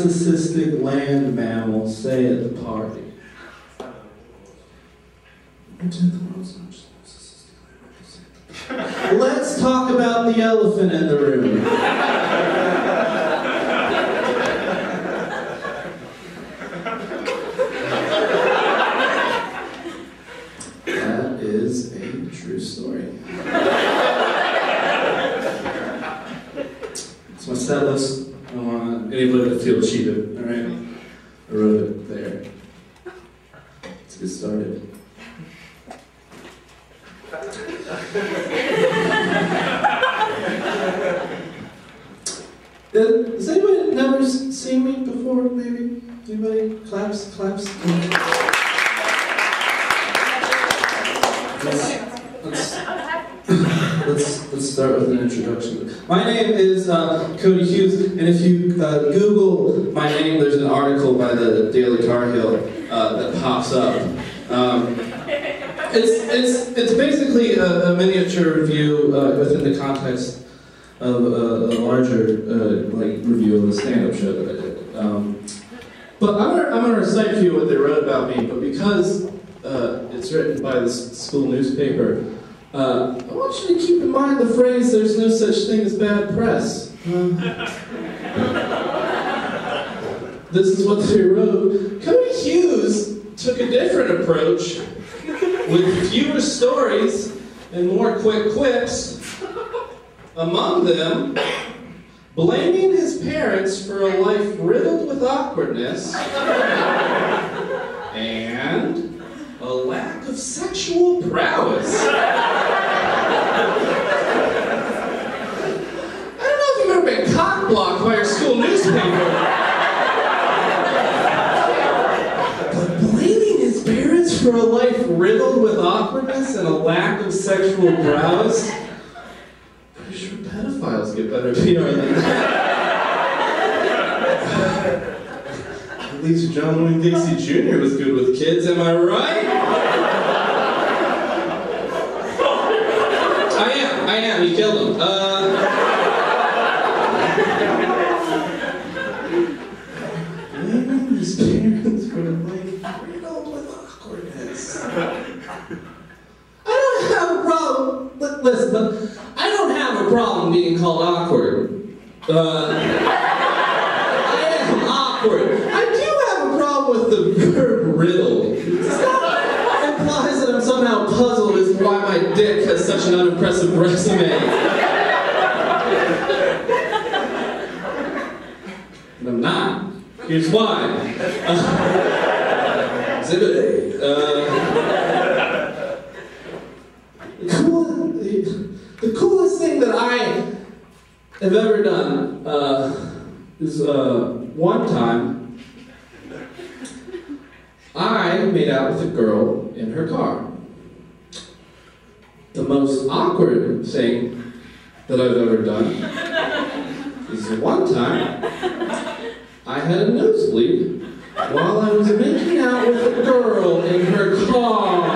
narcissistic land mammal say at the party? Let's talk about the elephant in the room. That is a true story. It's my set list. I don't want anybody to feel cheated, alright? I wrote it there. Let's get started. Has anybody never seen me before, maybe? Anybody? Claps? Let's start with an introduction. My name is Cody Hughes, and if you Google my name, there's an article by the Daily Tar Heel that pops up. It's basically a miniature review within the context of a larger review of a stand-up show that I did. But I'm gonna recite to you what they wrote about me. But because it's written by the school newspaper, I want you to keep in mind the phrase, "There's no such thing as bad press." This is what they wrote. Cody Hughes took a different approach with fewer stories and more quick quips. Among them, blaming his parents for a life riddled with awkwardness and a lack of sexual prowess. I don't know if you've ever been cock-blocked by your school newspaper, but blaming his parents for a life riddled with awkwardness and a lack of sexual prowess? Pretty sure pedophiles get better PR than that. At least John Wayne Gacy Jr. was good with kids, am I right? I am. You killed him. Blaming his parents for a life riddled with awkwardness. I don't have a problem. Listen, I don't have a problem being called awkward. I am awkward. I do have a problem with the verb riddled. It implies that I'm somehow puzzled as to why my dick has such an unimpressive resume. And I'm not. Here's why. Exhibit A. The coolest thing that I have ever done is one time I made out with a girl in her car. The most awkward thing that I've ever done is one time I had a nosebleed while I was making out with a girl in her car.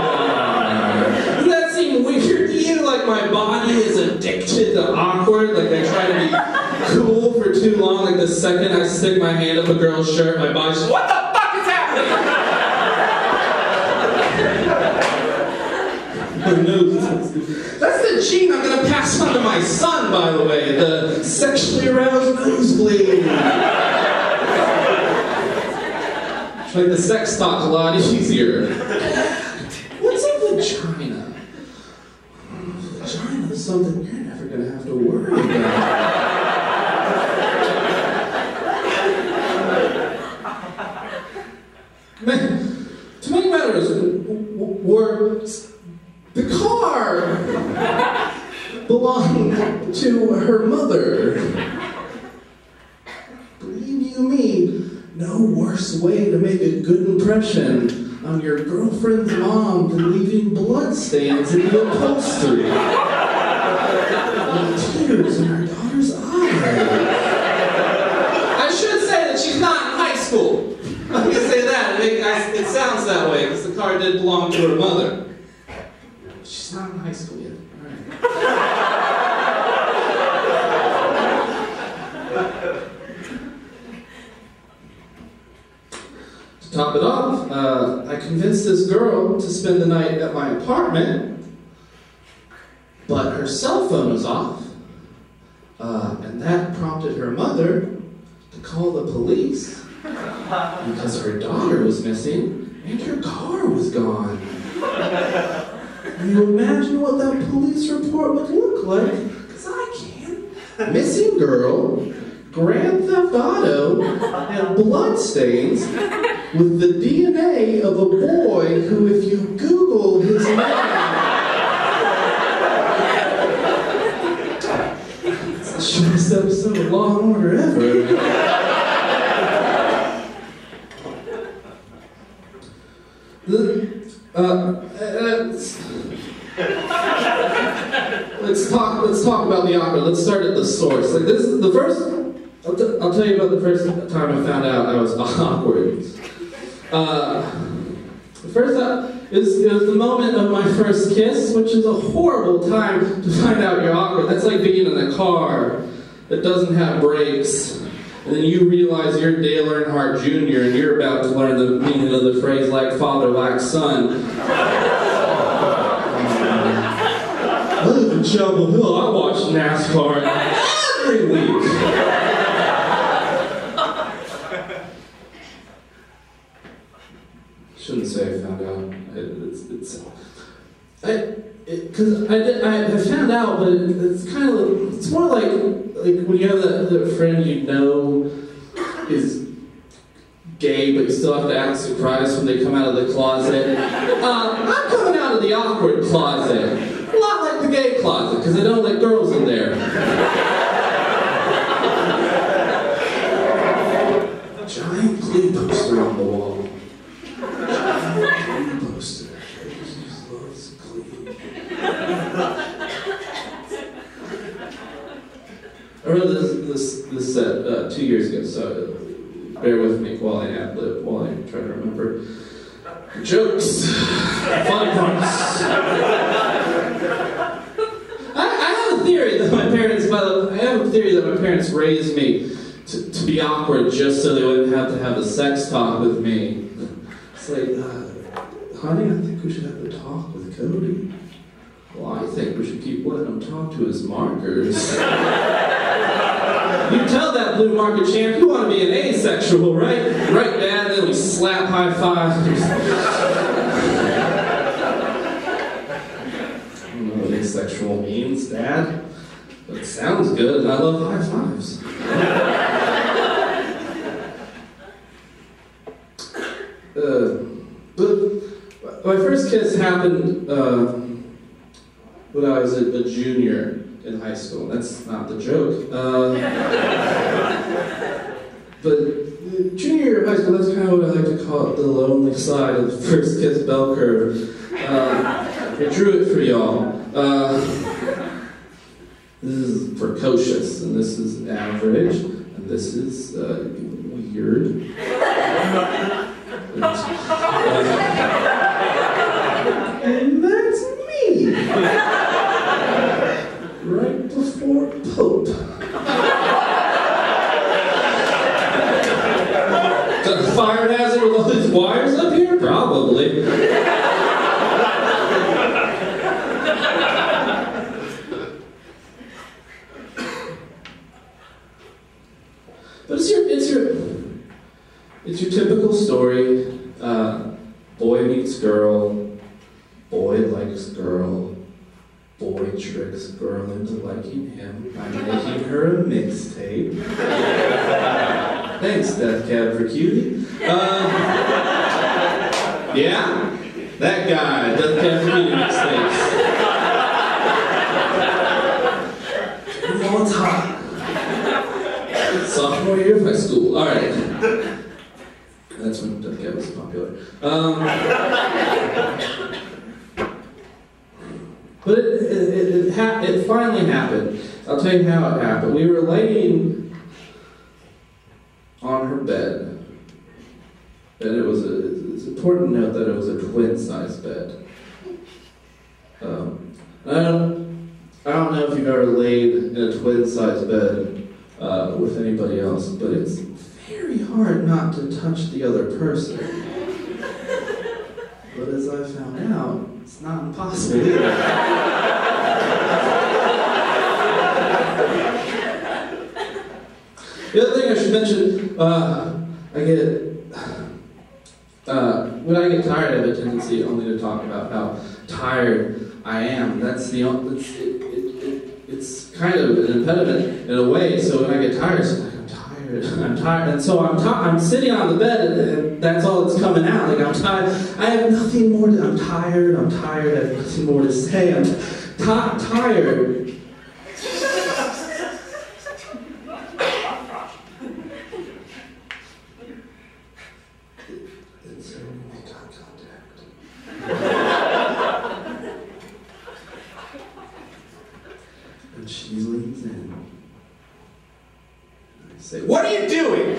Does that seem weird to you? Like my body is addicted to awkward? Like I try to be cool for too long? Like the second I stick my hand up a girl's shirt, my body's just, what the fuck is happening? That's the gene I'm gonna pass on to my son, by the way. The sexually aroused nosebleed. Make the sex talk a lot easier. What's a vagina? Vagina is something you're never gonna have to worry about. To make matters worse, the car belonged to her mother. Believe you me, no worse way to make a good impression on your girlfriend's mom than leaving bloodstains in the upholstery. And tears in her daughter's eyes. I should say that she's not in high school. I'm going to say that. It sounds that way because the car did belong to her mother. She's not in high school yet. All right. top it off, I convinced this girl to spend the night at my apartment, but her cell phone was off, and that prompted her mother to call the police because her daughter was missing and her car was gone. Can you imagine what that police report would look like? Because I can. Missing girl, Grand Theft Auto, and bloodstains with the DNA of a boy who, if you Google his name, it's the shortest episode of Law and Order ever. Let's talk about the awkward. Let's start at the source. Like this is the first. I'll tell you about the first time I found out I was awkward. The first time it was the moment of my first kiss, which is a horrible time to find out you're awkward. That's like being in a car that doesn't have brakes, and then you realize you're Dale Earnhardt Jr. and you're about to learn the meaning of the phrase "like father, like son." I live in Chapel Hill. I watch NASCAR every week. Shouldn't say I found out. Because I found out, but it's kind of, it's more like when you have that friend you know is gay, but you still have to act surprised when they come out of the closet. I'm coming out of the awkward closet. A lot like the gay closet, because they don't let girls in there. Giant Glee poster on the wall. Giant Glee poster. Jesus loves Glee. I wrote this set 2 years ago, so bear with me while I ad-lib, while I try to remember jokes, fun parts. I have a theory that my parents raised me to be awkward just so they wouldn't have to have a sex talk with me. It's like, honey, I think we should have a talk with Cody. Well, I think we should keep letting him talk to his markers. You tell that blue marker champ you want to be an asexual, right? Right, Dad? Then we slap high fives. I don't know what asexual means, Dad. But it sounds good, and I love high fives. But my first kiss happened when I was a junior in high school. That's not the joke. But junior year of high school, that's kind of what I like to call it, the lonely side of the first kiss bell curve. I drew it for y'all. This is precocious, and this is average, and this is weird. And that's me! Right before Pope. Got the fire hazard with all these wires up here? Probably. But it's your typical story. Boy meets girl, boy likes girl, boy tricks girl into liking him by making her a mixtape. Thanks, Death Cab for Cutie. Yeah, that guy, Death Cab for Cutie mixtapes. Oh, it's hot. Sophomore year of high school. All right. That's when Death Cab was popular. But it finally happened. I'll tell you how it happened. We were laying on her bed, and it's important to note that it was a twin-size bed. I don't know if you've ever laid in a twin-size bed with anybody else, but it's very pretty hard not to touch the other person. But as I found out, it's not impossible either. The other thing I should mention, when I get tired, I have a tendency only to talk about how tired I am. It's kind of an impediment in a way. So when I get tired, it's like I'm tired, and so I'm sitting on the bed, and that's all that's coming out. Like I'm tired. I have nothing more. I'm tired. I have nothing more to say. I'm tired. And she leans in. I say, "What are you doing?"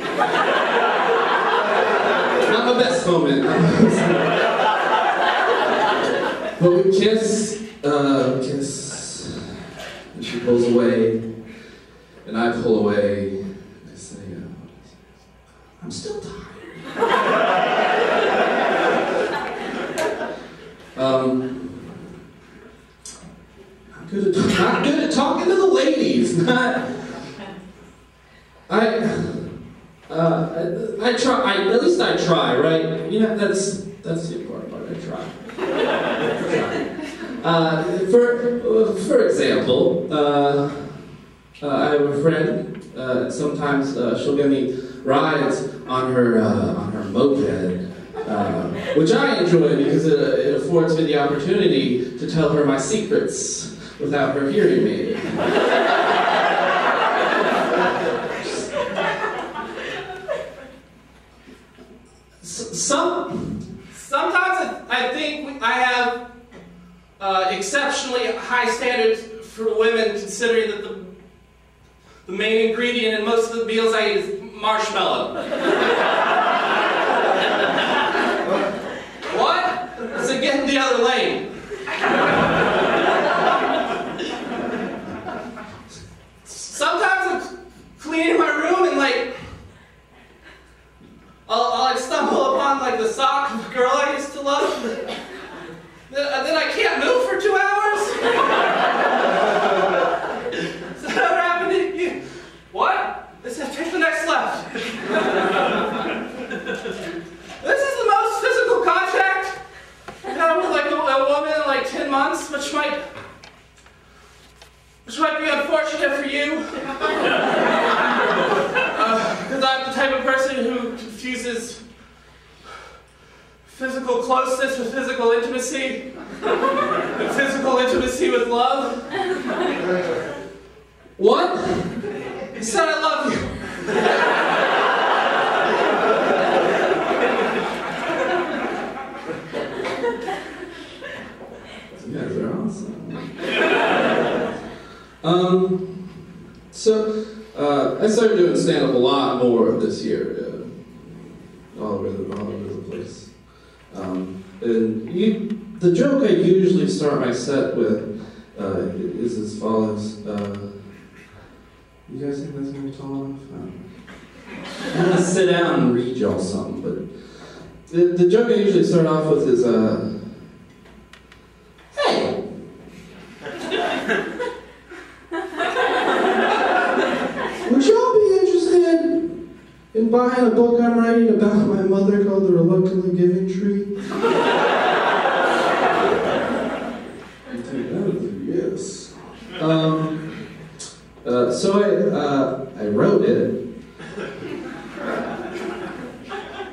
Not my best moment. But we kiss, and she pulls away, and I pull away. I say, "I'm still tired." Not good at talking to the ladies. I try. At least I try, right? You know, that's the important part. I try. For example, I have a friend. Sometimes she'll give me rides on her moped. Which I enjoy because it affords me the opportunity to tell her my secrets without her hearing me. Sometimes I think I have exceptionally high standards for women, considering that the main ingredient in most of the meals I eat is marshmallow. What? So get in the other lane. Sometimes I'm cleaning my room and I'll stumble upon the sock of a girl I used to love. Then I can't move for 2 hours. Has that ever happened to you? What? Take the next left. This is the most physical contact I've had with a woman in 10 months, which might be unfortunate for you. Because I'm the type of person who confuses physical closeness with physical intimacy, and physical intimacy with love. What? I said I love you. You guys are awesome. I started doing stand-up a lot more this year, all over the place. The joke I usually start my set with is as follows. You guys think that's going to be tall enough? I'm going to sit down and read y'all something, but the joke I usually start off with is, hey! Would y'all be interested in buying a book I'm writing about my mother called The Reluctantly Giving Tree? I think that was a yes. So I wrote it,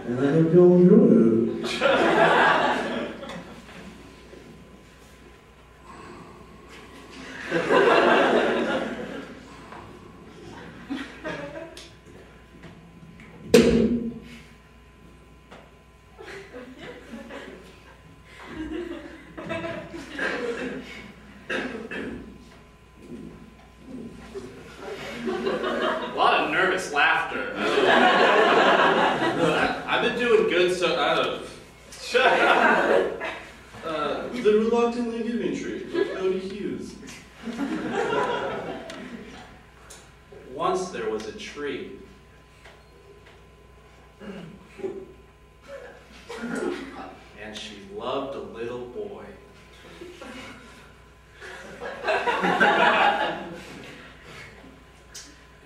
and I hope y'all enjoy it. The Reluctantly Giving Tree with Cody Hughes. Once there was a tree. And she loved a little boy.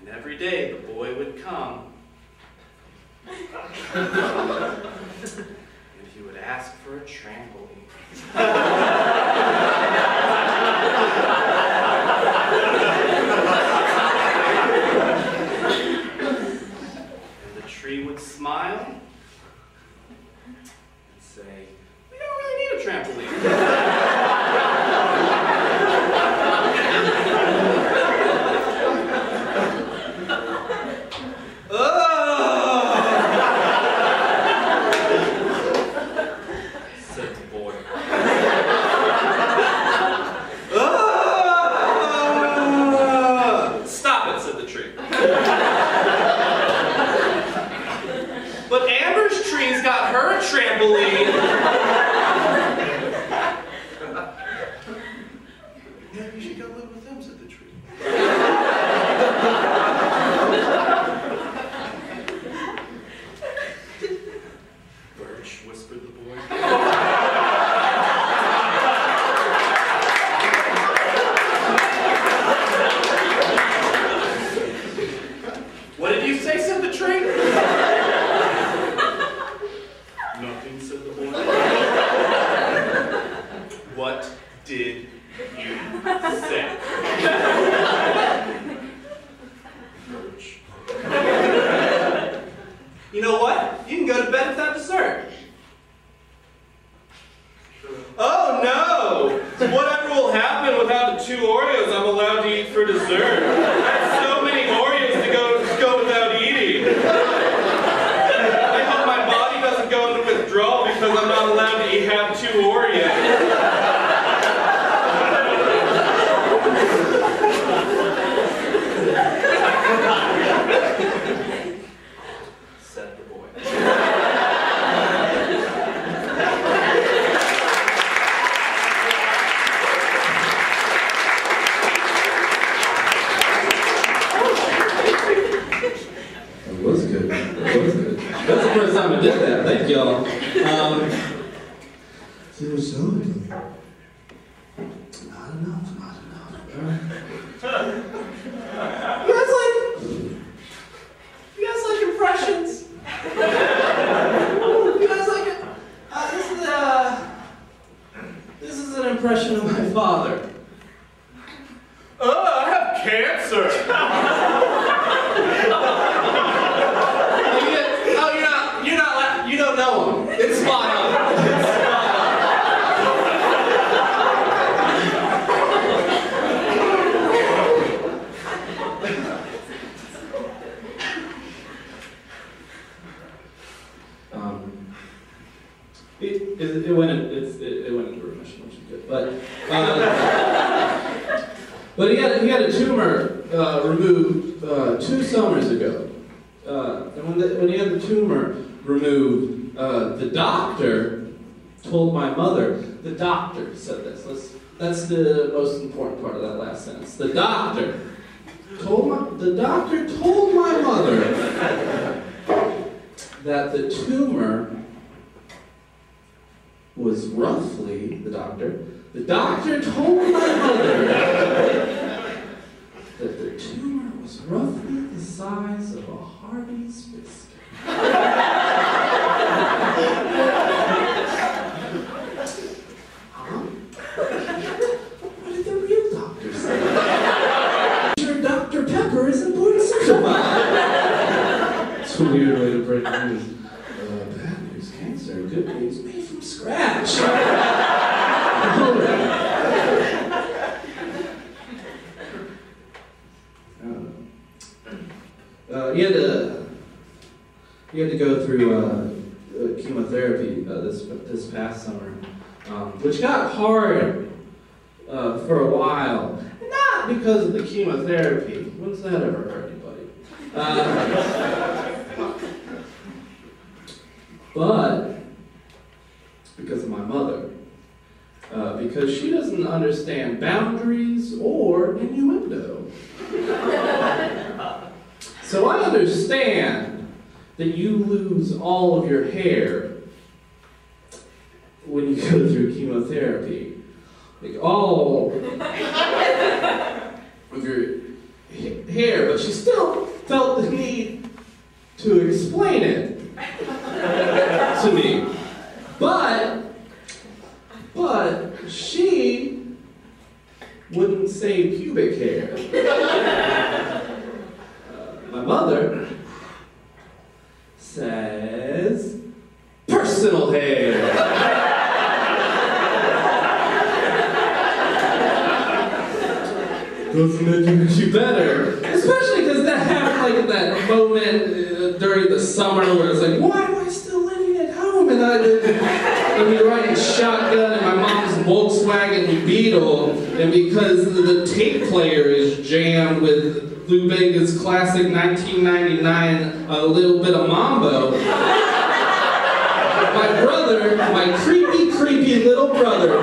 And every day the boy would come. And he would ask for a trampoline. And the tree would smile and say, "We don't really need a trampoline." It went into remission, which is good. But he had a tumor removed 2 summers ago. And when he had the tumor removed, the doctor told my mother. The doctor said this. That's the most important part of that last sentence. The doctor told my mother that the tumor was roughly, the doctor told my mother that the tumor was roughly the size of a Harvey's biscuit. Huh? What did the real doctor say? Sure, Dr. Pepper isn't board certified. It's a weird way to break news. Bad news, cancer. Good news, made from scratch. He had to go through chemotherapy this past summer, which got hard for a while. Not because of the chemotherapy. When's that ever hurt anybody? But because of my mother. Because she doesn't understand boundaries or innuendo. So I understand that you lose all of your hair when you go through chemotherapy. Like all of your hair, but she still felt the need to explain it to me. But she wouldn't say pubic hair. My mother says personal hair. Doesn't make you any better. Especially because that happened like in that moment during the summer where it's like, why am I still living at home? And I'd be riding shotgun in my mom's Volkswagen Beetle, and because the tape player is jammed with Lou Bega's classic 1999 A Little Bit of Mambo, my brother, my creepy little brother,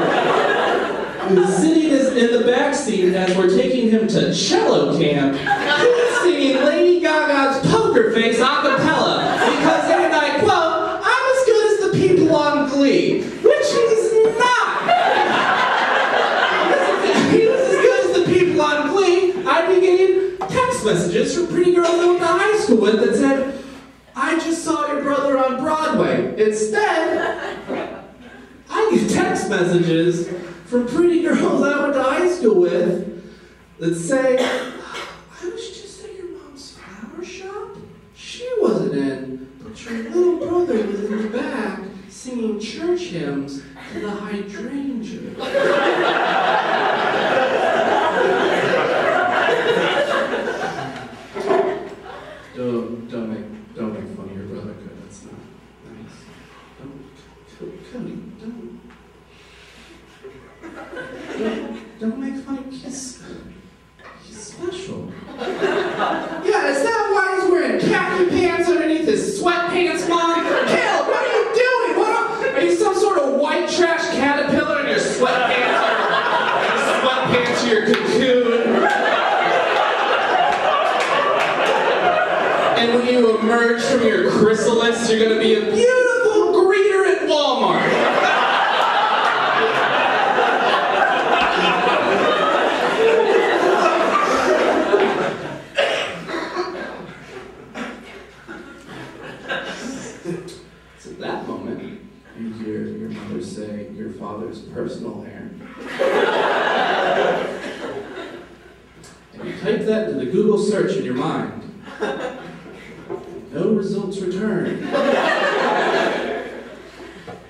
who's sitting in the backseat as we're taking him to cello camp, he's singing Lady Gaga's Poker Face a cappella, because, and I quote, I'm as good as the people on Glee, which he's not. If he was as good as the people on Glee, I'd be getting text messages from pretty girls I went to high school with that said, I just saw your brother on Broadway. Instead, I get text messages from pretty girls I went to high school with that say, I was just at your mom's flower shop. She wasn't in, but your little brother was in the back singing church hymns to the hydrangea. Don't make fun of your brother, good. That's not nice. Cody, don't make fun of he's special. Yeah, is that why he's wearing khaki pants underneath his sweatpants, Mom? Caleb, what are you doing? Are you some sort of white trash caterpillar in your sweatpants? Sweatpants or your cocoon? And when you emerge from your chrysalis, you're going to be a beautiful greeter at Walmart. So at that moment, you hear your mother say your father's personal hair. And you type that into the Google search in your mind. No results returned.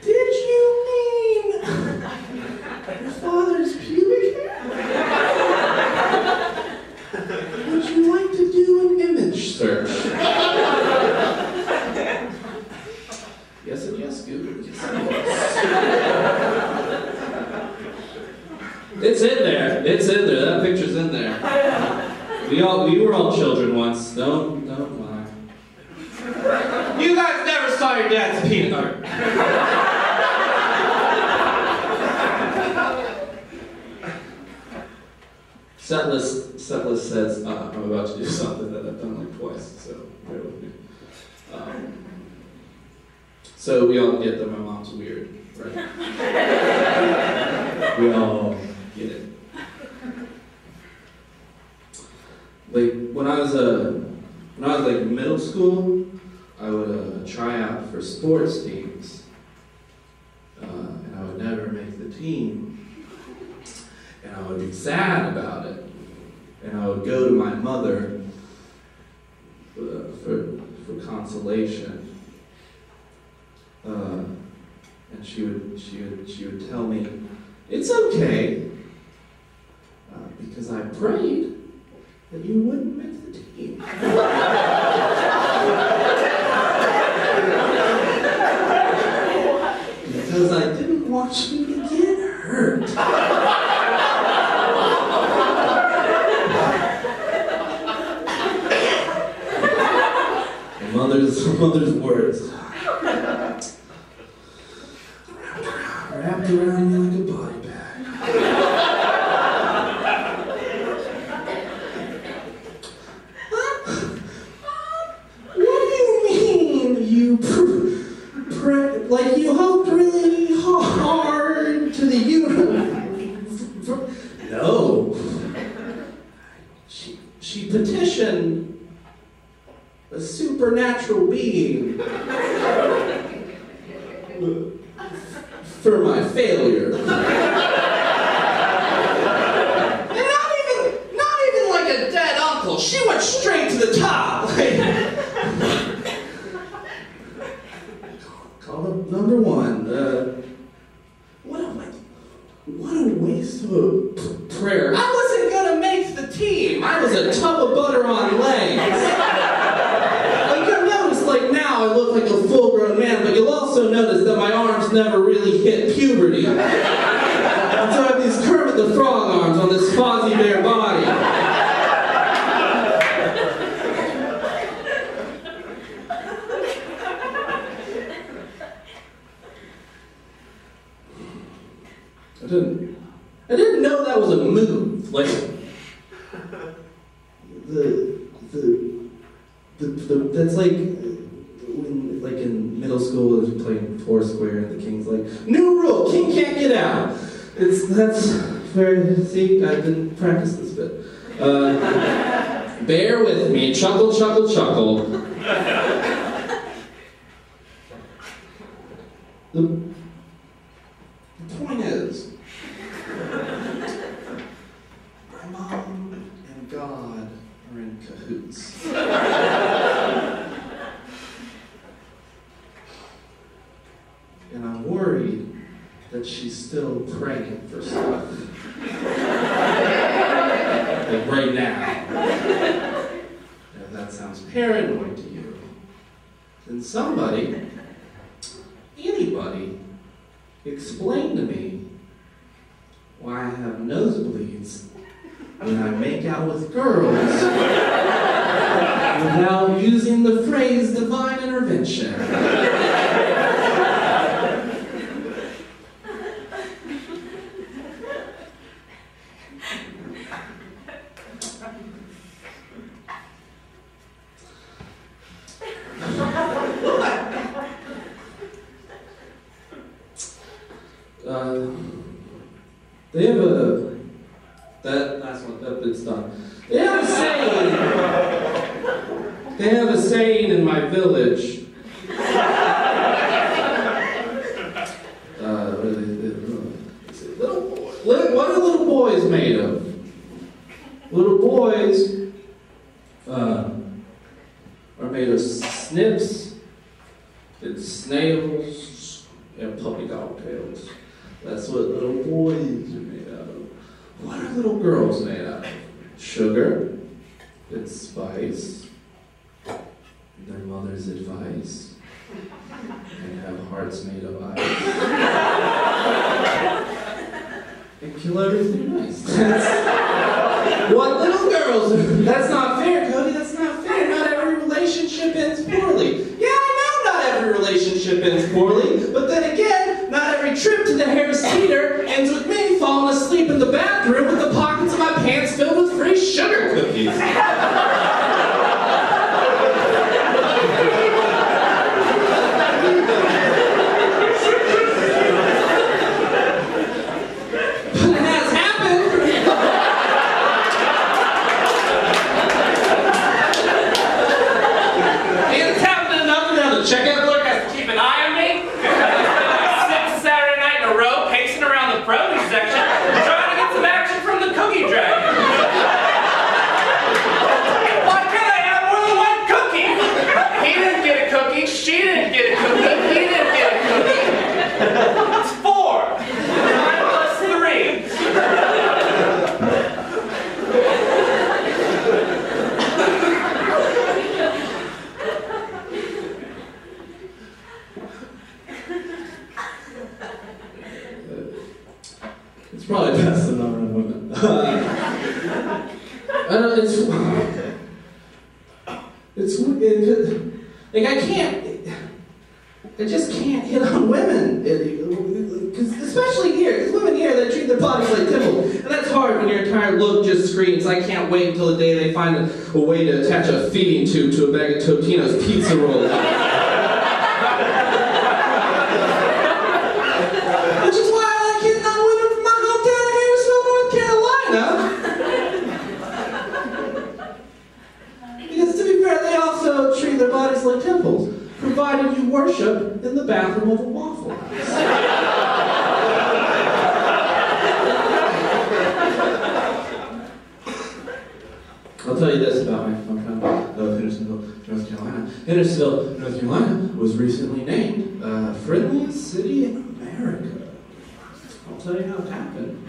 Did you mean your father's pubic hair? Would you like to do an image search? Yes and yes, Google. Yes and yes. It's in there. It's in there. That picture's in there. We were all children once. Don't lie. You guys never saw your dad's peanut butter. Setlist says, I'm about to do something that I've done like twice, so bear with me. So we all get that my mom's weird, right? We all get it. Like when I was like middle school, I would try out for sports teams, and I would never make the team, and I would be sad about it, and I would go to my mother for consolation, and she would tell me, it's okay, because I prayed that you wouldn't make the team. Because I didn't want you to get hurt. Mother's words. Wrapped around me like a body bag. What do you mean Like you hoped really hard to the universe. No. She petitioned a supernatural being for my failure. And not even like a dead uncle. She went straight to the top. Call up number one. What a waste of a prayer. I wasn't gonna make the team. I was a tub of butter on legs. Like you'll notice, like now I look like a full-grown man, but you'll also notice that my arms never really hit puberty. So I have these Kermit the Frog arms on this Fozzie Bear body. I didn't know that was a move. Like that's like when, like in middle school, you're playing Foursquare, and the king's like, new rule, king can't get out. That's very. See, I've been practicing this bit. Bear with me. Chuckle, chuckle, chuckle. The point is, my mom and God are in cahoots. And I'm worried that she's still praying for stuff. Like right now. If that sounds paranoid to you, then somebody, anybody, explain to me why I have nosebleeds when I make out with girls without using the phrase divine intervention. They have that last one, that bit's done. They have a saying in my village. What are little boys made of? Little boys are made of snips and snails and puppy dog tails. That's what little boys are made out of. What are little girls made out of? Sugar and spice, their mother's advice, and have hearts made of ice. And kill everything nice. That's what little girls do. That's not fair, Cody. That's not fair. Not every relationship ends poorly. Yeah, I know not every relationship ends poorly, but then again, not every trip to the Harris Theater ends with me falling asleep in the bathroom with the pockets of my pants filled with free sugar cookies. It's probably best to not run women. Like I just can't hit on women. Because especially here, there's women here that treat their bodies like Tibble. And that's hard when your entire look just screams, I can't wait until the day they find a way to attach a feeding tube to a bag of Totino's pizza rolls. in the bathroom of a Waffle House. I'll tell you this about my hometown of Hendersonville, North Carolina. Hendersonville, North Carolina was recently named Friendliest City in America. I'll tell you how it happened.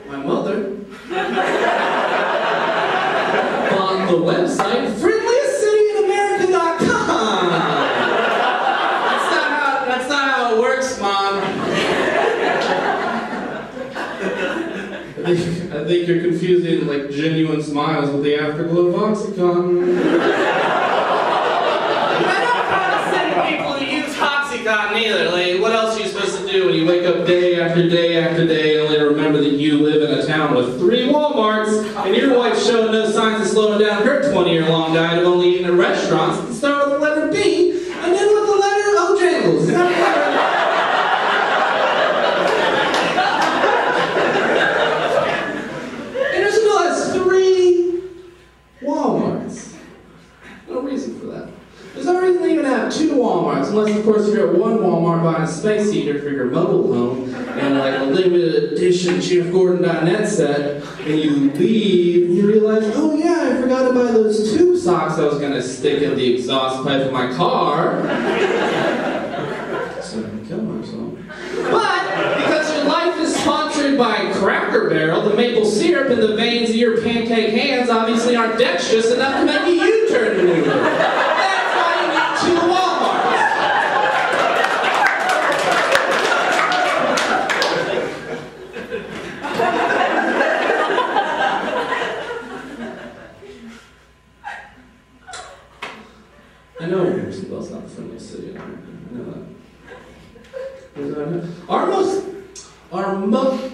My mother on the website friendliestcityinamerica.com. That's not how it works, Mom. I think you're confusing like genuine smiles with the afterglow of Oxycontin. I don't condescend people who use Oxycontin either. Like, what else are you supposed to do when you wake up day after day after day and only remember that you live in a town with 3 Walmarts and your wife's showing no signs of slowing down her 20-year-long diet of only eating at restaurants that start with the letter B and then with the letter O jangles? Is that right? Walmarts. No reason for that. There's no reason to even have 2 Walmarts, unless of course you're at one Walmart buying a space heater for your mobile home and like a limited edition Chief Gordon dinette set, and you leave and you realize, oh yeah, I forgot to buy those 2 socks I was going to stick in the exhaust pipe of my car. So I can kill myself. But because your life is sponsored by Cracker Barrel, the maple syrup in the veins of your pancake hands obviously aren't dexterous enough to make a U-turn maneuver. That's why you need 2 Walmarts. I know Hendersonville's not the friendliest city in America. I know that.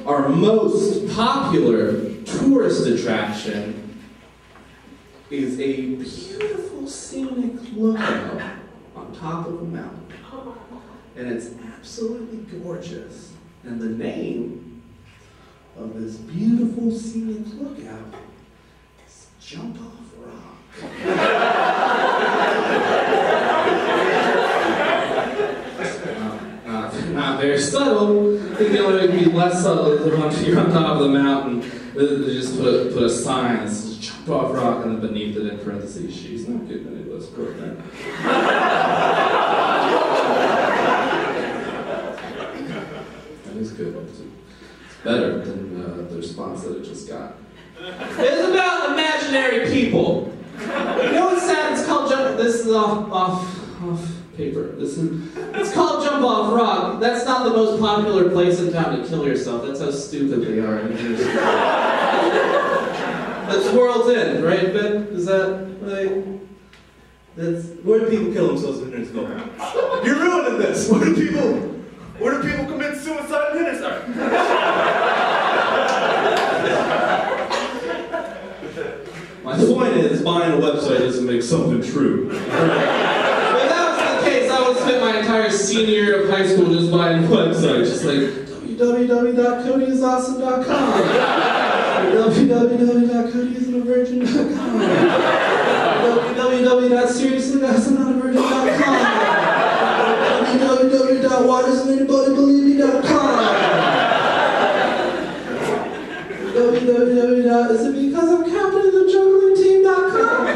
Our most popular tourist attraction is a beautiful scenic lookout on top of a mountain. And it's absolutely gorgeous. And the name of this beautiful scenic lookout is Jump Off Rock. Not very subtle. I think the only way it can be less subtle is if you're on top of the mountain, they just put a sign that says Jump Off Rock, and then beneath it in parentheses, she's not getting any less cocaine. That is good. It's better than the response that it just got. It's about imaginary people. You know what's sad? It's called Jump. This is off paper. It's called Jump Off Rock. That's not the most popular place in town to kill yourself. That's how stupid they are. That's World's End, right, Ben? Is that right? That's where do people kill themselves in Hendersonville? You're ruining this. Where do people commit suicide in Hendersonville? My point is, buying a website doesn't make something true. I would spend my entire senior year of high school just buying websites, just like www.codyisawesome.com, www.codyisnotavirgin.com, www.seriouslythat'snotavirgin.com, www.whydoesn'tanybodybeleieveme.com, www.isitbecauseI'mcaptainofthejuggling.com.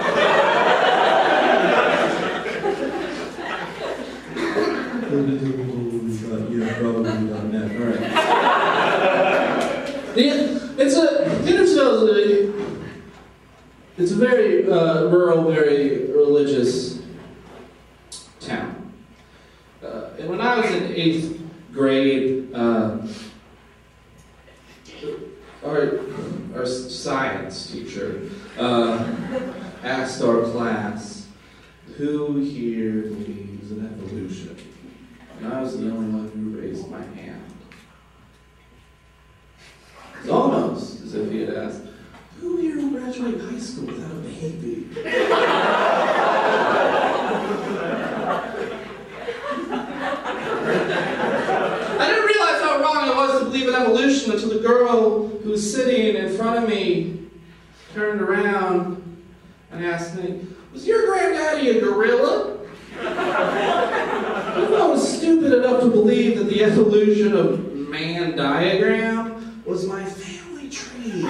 Probably.net. All right. It's a very rural, very religious town. And when I was in 8th grade, our science teacher asked our class, "Who here believes in evolution?" And I was the only one who raised my hand. It's almost as if he had asked, "Who here will graduate high school without a baby?" I didn't realize how wrong I was to believe in evolution until the girl who was sitting in front of me turned around and asked me, "Was your granddaddy a gorilla?" to believe that the evolution of man diagram was my family tree.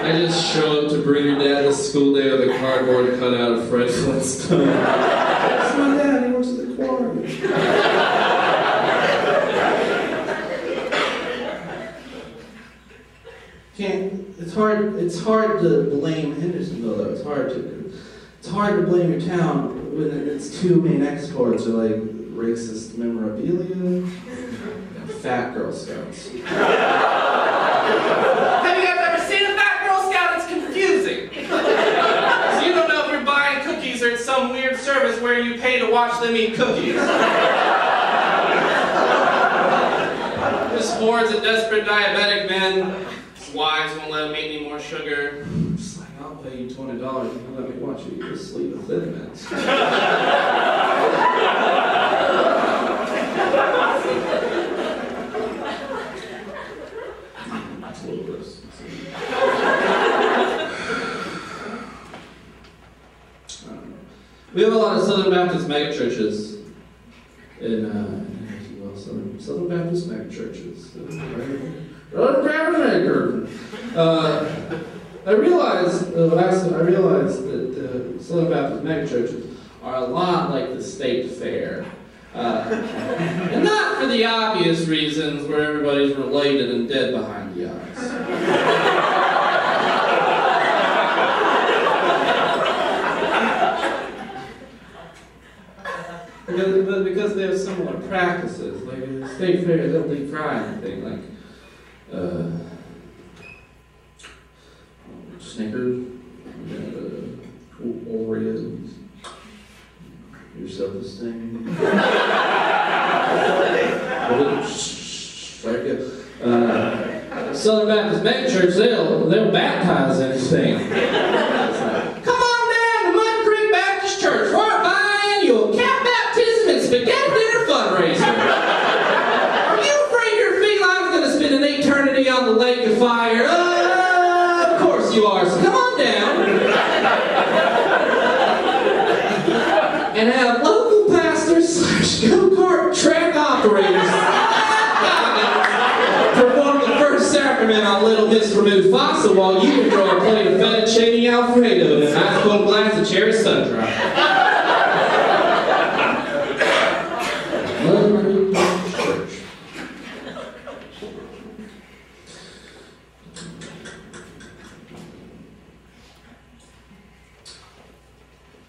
I just show up to bring your dad to school day with a cardboard cutout of Fred Flintstone. That's my dad, he works at the quarry. It's hard to blame Hendersonville though. It's hard to blame your town when its two main exports are like racist memorabilia and fat Girl Scouts. Have you guys ever seen a fat Girl Scout? It's confusing. So you don't know if you're buying cookies or it's some weird service where you pay to watch them eat cookies. Just hordes of desperate diabetic men. Wives won't let him eat any more sugar. Just like, I'll pay you $20 if you let me watch you eat a sleeve of Thin Mints. That's a little gross. We have a lot of Southern Baptist megachurches in Southern Baptist megachurches. I realized that Southern Baptist megachurches are a lot like the state fair. And not for the obvious reasons where everybody's related and dead behind the eyes. Because they have similar practices. Like in the state fair, they don't decry anything. Like, Snickers, Oreos, your self-esteem. Southern Baptist megachurch, they'll baptize anything. Come on down to Mud Creek Baptist Church for a biannual cat baptism and spaghetti dinner fundraiser. Are you afraid your feline's going to spend an eternity on the lake of fire? Of course you are, so come on down. And have local pastors / go-kart track operators perform the first sacrament on Little Miss Mufasa while you enjoy a plate of fettuccine alfredo and a nice cold glass of cherry sun-drop. Church.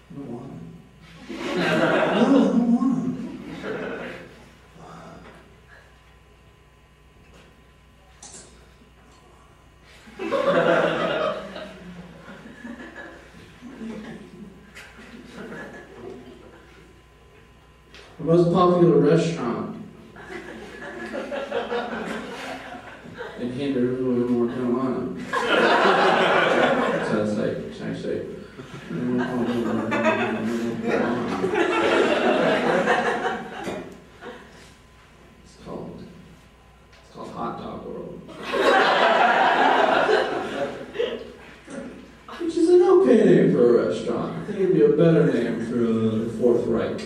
I don't want it. No, I don't want it. The most popular restaurant in Hendersonville, North Carolina. So it's like, should I say? It's called Hot Dog World. Which is an okay name for a restaurant. I think it'd be a better name for the Fourth Reich.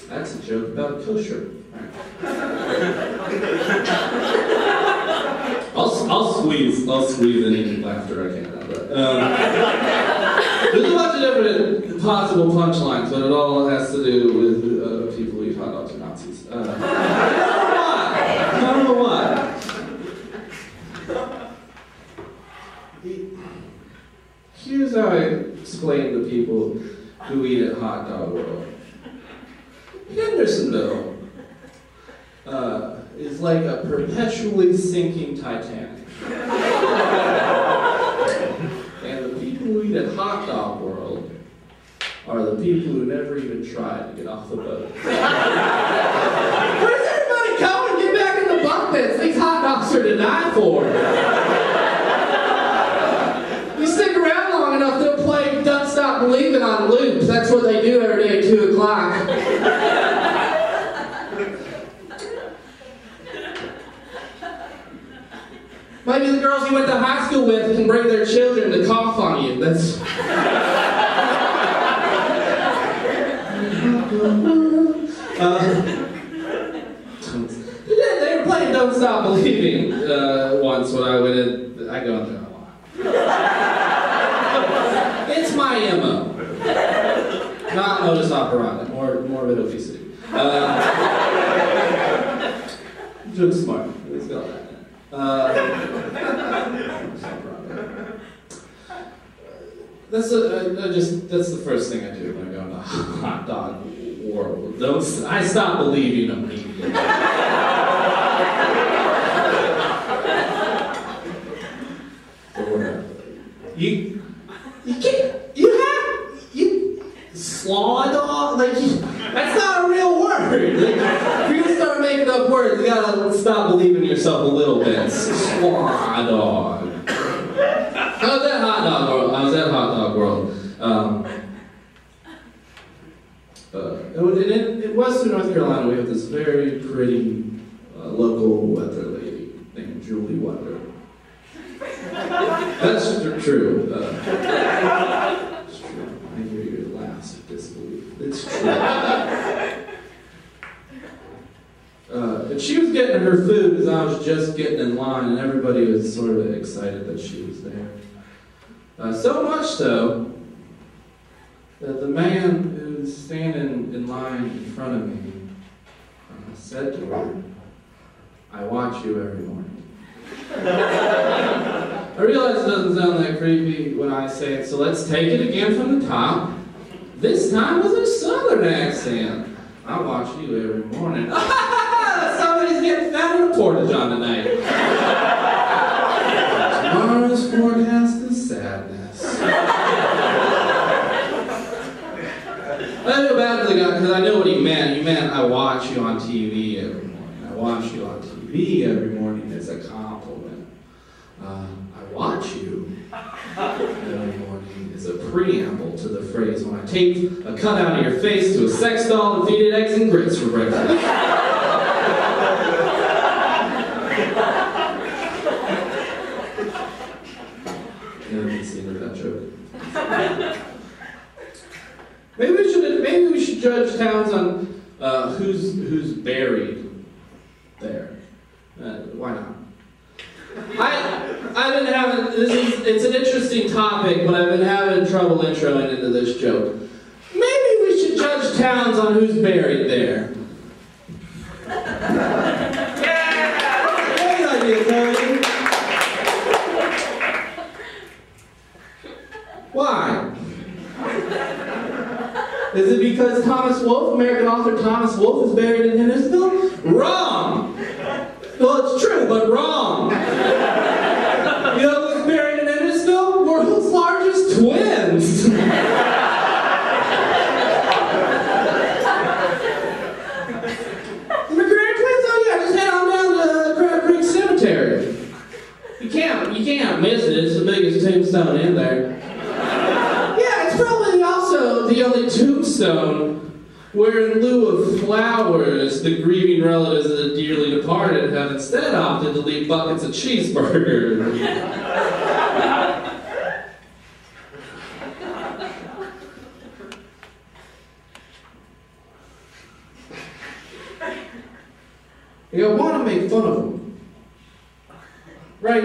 That's a joke about kosher. I'll squeeze any laughter I can out of that. There's a bunch of different possible punchlines, but it all has to do with people who eat hot dogs and Nazis. I don't know why. Here's how I explain to people who eat at Hot Dog World. Hendersonville is like a perpetually sinking Titanic. And the people who eat at Hot Dog World are the people who never even tried to get off the boat. Where's everybody going? Get back in the bunk beds. These hot dogs are to die for. You stick around long enough, they'll play Don't Stop Believing on loops. That's what they do every day at 2 o'clock. Maybe the girls you went to high school with can bring their children to cough on you. That's... they were playing Don't Stop Believing once when I went in. I go in there a lot. It's my MO. Not modus operandi, morbid obesity. Just smart. Let's go with that. That's the first thing I do when I go into hot dog world. I stop believing immediately. Slaw dog? Like, that's not a real word. Like, if you're gonna start making up words, you gotta stop believing yourself a little bit. Slaw dog. I was at Hot Dog World. In Western North Carolina, we have this very pretty local weather lady named Julie Wonder. That's true. It's true. I hear your laughs of disbelief. It's true. And she was getting her food as I was just getting in line, and everybody was sort of excited that she was there. So much so that the man who's standing in line in front of me said to her, "I watch you every morning." I realize it doesn't sound that creepy when I say it, so let's take it again from the top. This time with a southern accent. I watch you every morning. Somebody's getting fat in a porta-john tonight. Tomorrow's forecast is sadness. I feel bad for the guy because I know what he meant. He meant I watch you on TV every morning. I watch you on TV every morning as a compliment. I watch you every morning is a preamble to the phrase when I tape a cutout of your face to a sex doll and feed it eggs and grits for breakfast. You know, the scene of that joke. Maybe we should judge towns on who's buried there. Why not? I've been having it's an interesting topic, but I've been having trouble introing into this joke. Maybe we should judge towns on who's buried there. Yeah! Great idea, Cody. Why? Is it because Thomas Wolfe, American author Thomas Wolfe, is buried in Hendersonville? Wrong! Well, it's true, but wrong. You know who's buried in Hendersonville? World's largest twins. The McGregor twins? Oh yeah, just head on down to Crab Creek Cemetery. You can't miss it. It's the biggest tombstone in there. Yeah, it's probably also the only tombstone where in lieu of flowers, the grieving relatives of the dearly departed have instead opted to leave buckets of cheeseburgers. I want to make fun of them. Right?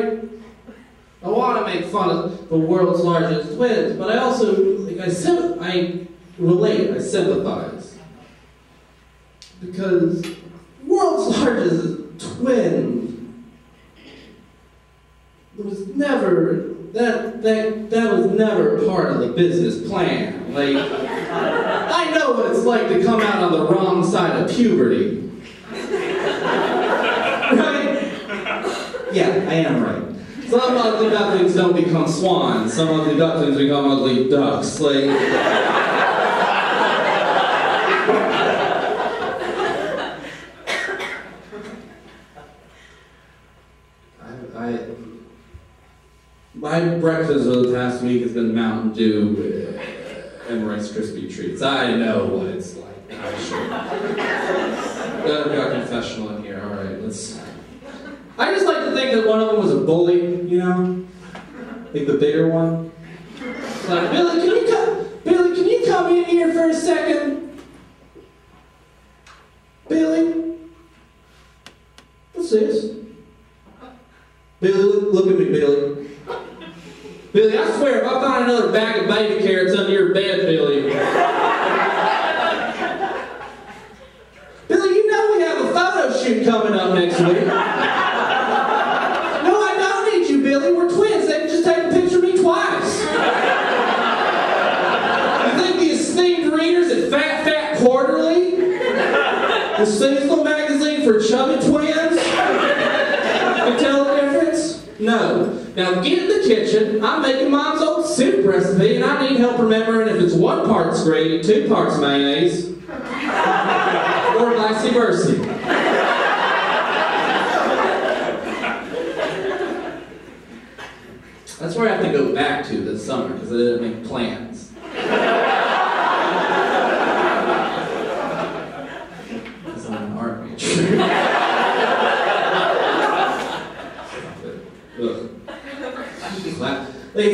I want to make fun of the world's largest twins, but I also, I relate, I sympathize. Because world's largest twin was never, that was never part of the business plan. Like, I know what it's like to come out on the wrong side of puberty. Right? Yeah, I am right. Some ugly ducklings don't become swans. Some ugly ducklings become ugly ducks. Like, my breakfast for the past week has been Mountain Dew and Rice Krispie treats. I know what it's like. I should. I've got a confessional in here. All right, let's. I just like to think that one of them was a bully, you know? Like the bigger one. Like, Billy, can you come in here for a second? Billy? What's this? Billy, look at me, Billy. Billy, I swear, if I find another bag of baby carrots under your bed, Billy. Billy, you know we have a photo shoot coming up next week. No, I don't need you, Billy. We're twins. They can just take a picture of me twice. You think the esteemed readers at Fat Quarterly, the seasonal magazine for chubby twins, can tell the difference? No. Now get in the kitchen. I'm making Mom's old soup recipe, and I need help remembering if it's 1 part's gravy, 2 parts mayonnaise, or vice versa. That's where I have to go back to this summer because I didn't make plans. Because I'm an art major. Like,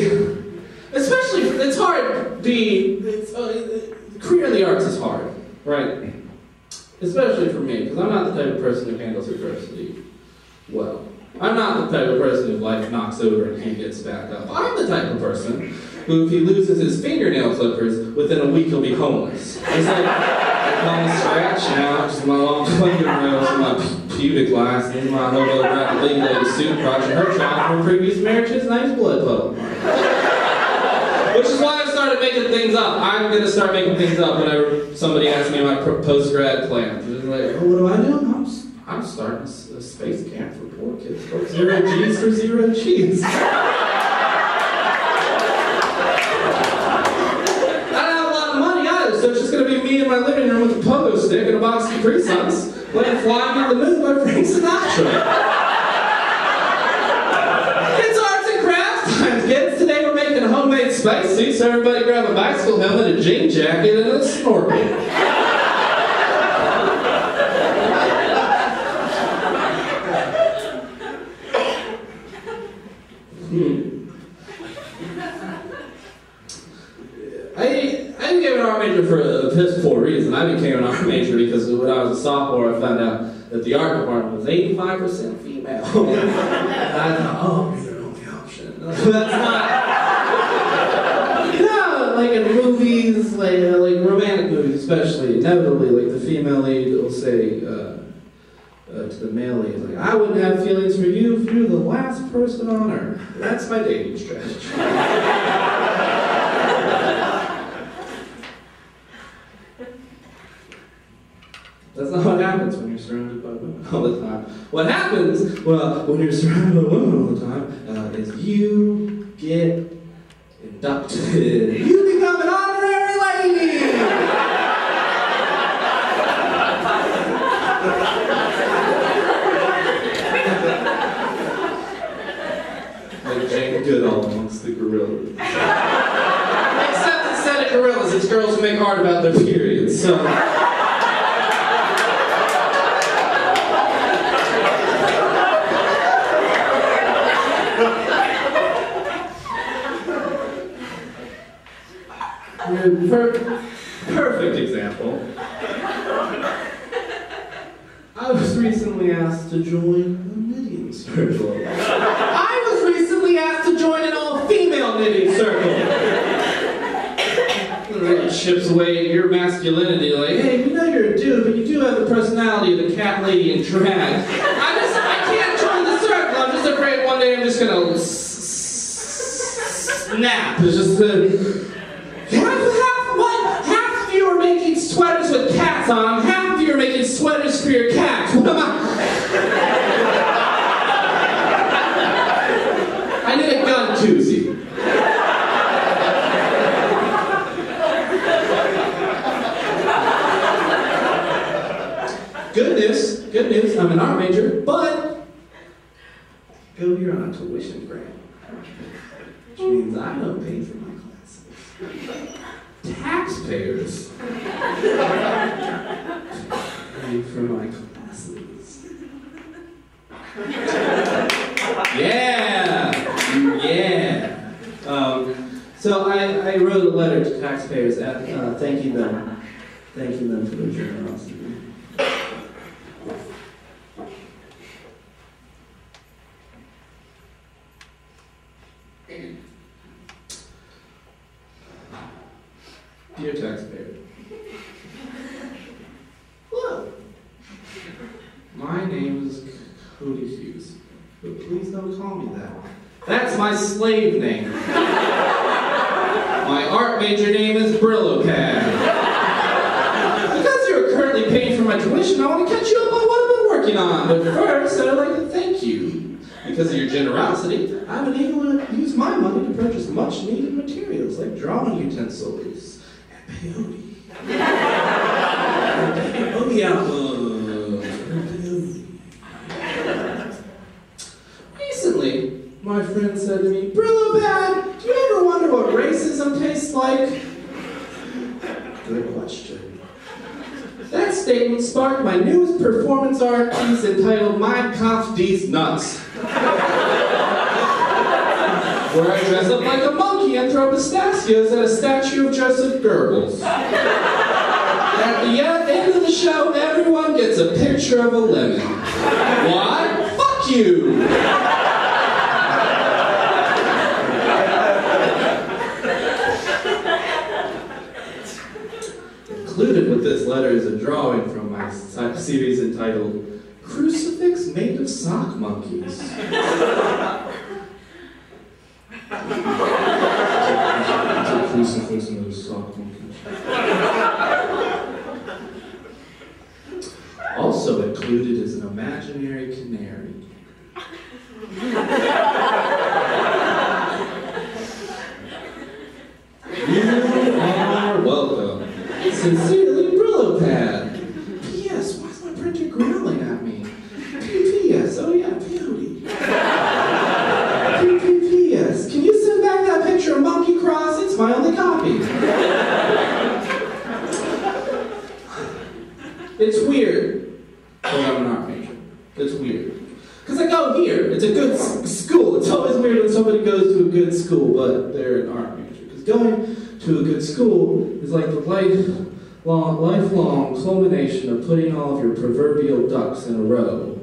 especially, it's hard to be, career in the arts is hard, right? Especially for me, because I'm not the type of person who handles adversity well. I'm not the type of person who life knocks over and he gets back up. I'm the type of person who, if he loses his fingernail clippers, within a week he'll be homeless. It's like, I come scratching out, just my long fingernails and my pubic lice, and my hobo rapid legal lady suit project, her child from previous marriages, nice blood puddle. Which is why I started making things up. I'm going to start making things up whenever somebody asks me my post-grad plans. It's like, oh, what do I do? I'm starting a space camp for poor kids. 0 G's for 0 G's. I don't have a lot of money either, so it's just going to be me in my living room with a pogo stick and a box of Capri Suns, letting Fly Me to the Moon by Frank Sinatra. It's arts and crafts time, kids. Today we're making a homemade spacesuit, so everybody grab a bicycle helmet, a jean jacket, and a snorkel. I became an art major for a piss poor reason. I became an art major because when I was a sophomore, I found out that the art department was 85% female. And I thought, oh, I'll be their only option. That's not. No, like in movies, like romantic movies especially, inevitably, like the female lead will say to the male lead, like, I wouldn't have feelings for you if you're the last person on earth. That's my dating strategy. That's not what happens when you're surrounded by women all the time. What happens, well, when you're surrounded by women all the time, is you get inducted. You become an honorary lady! Like Jane Goodall amongst the gorillas. Except instead of gorillas, it's girls who make art about their periods, so... Perfect example. I was recently asked to join a knitting circle. I was recently asked to join an all-female knitting circle. It chips away at your masculinity, like, hey, we know you're a dude, but you do have the personality of a cat lady in drag. I can't join the circle. I'm just afraid one day I'm just gonna snap. It's just half of you are making sweaters with cats on, half of you are making sweaters for your cats. What am I need a gun koozie. Good news, I'm an art major, but go here on a tuition grant, which means I don't pay for my classes. Taxpayers pay for my classes. Yeah! Yeah! So I wrote a letter to taxpayers thanking them for their generosity. Dear taxpayer, hello. My name is Cody Hughes, but please don't call me that. That's my slave name. My art major name is Brillopad. Because you're currently paying for my tuition, I want to catch you up on what I've been working on. But first, I'd like to thank you. Because of your generosity, I've been able to use my money to purchase much needed materials like drawing utensils and peyote. Peyote albums. Recently, my friend said to me, Brillopad, do you ever wonder what racism tastes like? Good question. That statement sparked my newest performance art piece entitled Mein Kampf Dies Nuts, where I dress up like a monkey and throw pistachios at a statue of Joseph Goebbels. At the end of the show, everyone gets a picture of a lemon. Why? Fuck you! Included with this letter is a drawing from my series entitled Crucifix Made of Sock Monkeys. It's a crucifix made of sock monkeys. Also included is an imaginary canary. You are welcome. Sincerely, Brillopad. P.S. Why is my printer growling at me? P.P.S. Oh yeah, peyote. P.P.P.S. Can you send back that picture of Monkey Cross? It's my only copy. It's weird. Oh, I'm an art major. It's weird. Because I go here. It's a good school. It's always weird when somebody goes to a good school, but they're an art major. Because going to a good school is like the lifelong culmination of putting all of your proverbial ducks in a row.